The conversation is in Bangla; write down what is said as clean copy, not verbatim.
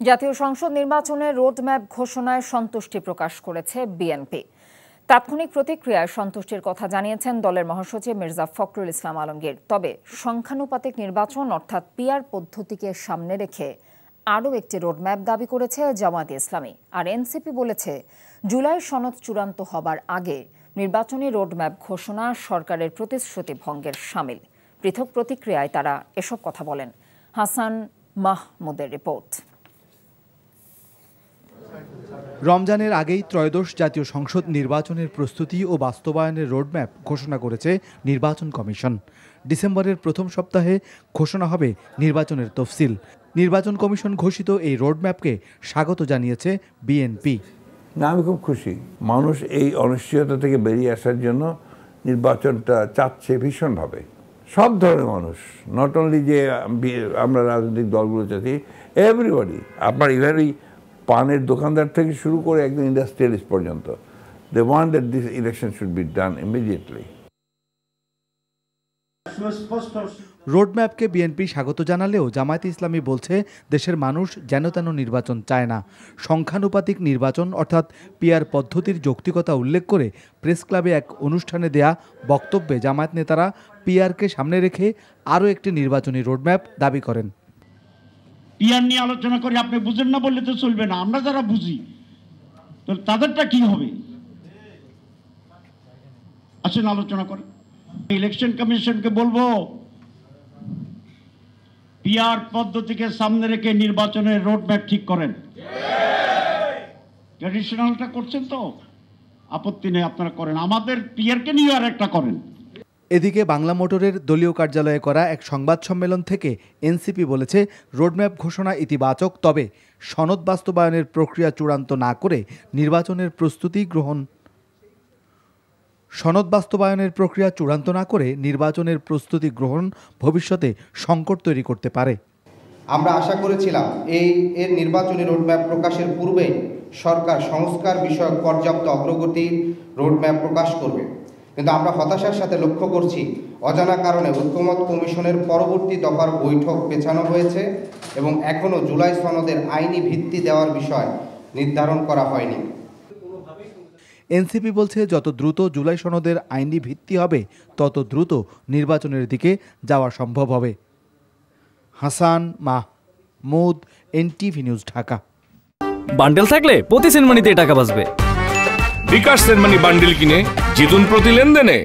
জাতীয় সংসদ নির্বাচনের রোডম্যাপ ঘোষণায় সন্তুষ্টি প্রকাশ করেছে বিএনপি। তাৎক্ষণিক প্রতিক্রিয়ায় সন্তুষ্টির কথা জানিয়েছেন দলের মহাসচিব মির্জা ফখরুল ইসলাম আলমগীর। তবে সংখ্যানুপাতিক নির্বাচন অর্থাৎ পিআর পদ্ধতিকে সামনে রেখে আরও একটি রোডম্যাপ দাবি করেছে জামায়াতে ইসলামী। আর এনসিপি বলেছে, জুলাই সনদ চূড়ান্ত হবার আগে নির্বাচনী রোডম্যাপ ঘোষণা সরকারের প্রতিশ্রুতি ভঙ্গের শামিল। পৃথক প্রতিক্রিয়ায় তারা এসব কথা বলেন। হাসান মাহমুদের রিপোর্ট। রমজানের আগেই ত্রয়োদশ জাতীয় সংসদ নির্বাচনের প্রস্তুতি ও বাস্তবায়নের রোডম্যাপ ঘোষণা করেছে নির্বাচন কমিশন। ডিসেম্বরের প্রথম সপ্তাহে ঘোষণা হবে নির্বাচনের তফসিল। নির্বাচন কমিশন ঘোষিত এই রোডম্যাপকে স্বাগত জানিয়েছে বিএনপি। না, আমি খুব খুশি। মানুষ এই অনিশ্চয়তা থেকে বেরিয়ে আসার জন্য নির্বাচনটা চাচ্ছে ভীষণভাবে। সব ধরনের মানুষ, নট অনলি যে আমরা রাজনৈতিক দলগুলো চাচ্ছি, এভরিবডি। আপনার ইভেন পানের দোকানদার থেকে শুরু করে একদম ইন্ডাস্ট্রিয়ালিস্ট পর্যন্ত, they want that this election should be done immediately. রোডম্যাপকে বিএনপি স্বাগত জানালেও জামায়াতে ইসলামী বলছে, দেশের মানুষ যেন তেন নির্বাচন চায় না। সংখ্যানুপাতিক নির্বাচন অর্থাৎ পিআর পদ্ধতির যৌক্তিকতা উল্লেখ করে প্রেস ক্লাবে এক অনুষ্ঠানে দেয়া বক্তব্যে জামায়াত নেতারা পিআরকে সামনে রেখে আরও একটি নির্বাচনী রোডম্যাপ দাবি করেন। পিআর নিয়ে আলোচনা করে আপনি বুঝেন না বললে তো চলবে না। আমরা যারা বুঝি তো তাদেরটা কি হবে? আসেন আলোচনা করে। ইলেকশন কমিশনকে বলবো, পিআর পদ্ধতিকে সামনে রেখে নির্বাচনের রোডম্যাপ ঠিক করেন। ট্র্যাডিশনালটা করছেন তো, আপত্তি নেই, আপনারা করেন। আমাদের পিআরকে নিয়ে আর একটা করেন। এদিকে বাংলা মোটরের দলীয় কার্যালয়ে করা এক সংবাদ সম্মেলন থেকে এনসিপি বলেছে, রোডম্যাপ ঘোষণা ইতিবাচক, তবে সনদ বাস্তবায়নের প্রক্রিয়া চূড়ান্ত না করে নির্বাচনের প্রস্তুতি গ্রহণ ভবিষ্যতে সংকট তৈরি করতে পারে। আমরা আশা করেছিলাম এর নির্বাচনী রোডম্যাপ প্রকাশের পূর্বেই সরকার সংস্কার বিষয়ক পর্যাপ্ত অগ্রগতির রোডম্যাপ প্রকাশ করবে, কিন্তু আমরা হতাশার সাথে লক্ষ্য করছি অজানা কারণে ঐকমত্য কমিশনের পরবর্তী দফার বৈঠক পেছানো হয়েছে এবং এখনও জুলাই সনদের আইনি ভিত্তি দেওয়ার বিষয় নির্ধারণ করা হয়নি। এনসিপি বলছে, যত দ্রুত জুলাই সনদের আইনি ভিত্তি হবে তত দ্রুত নির্বাচনের দিকে যাওয়া সম্ভব হবে। Hasan Mahmud, NTV news, Dhaka. Bundle থাকলে প্রতি সেনমানিতে টাকা বাঁচবে। বিকাশ সেনমানি বান্ডেল কিনে জিতুন প্রতি লেনদেনে।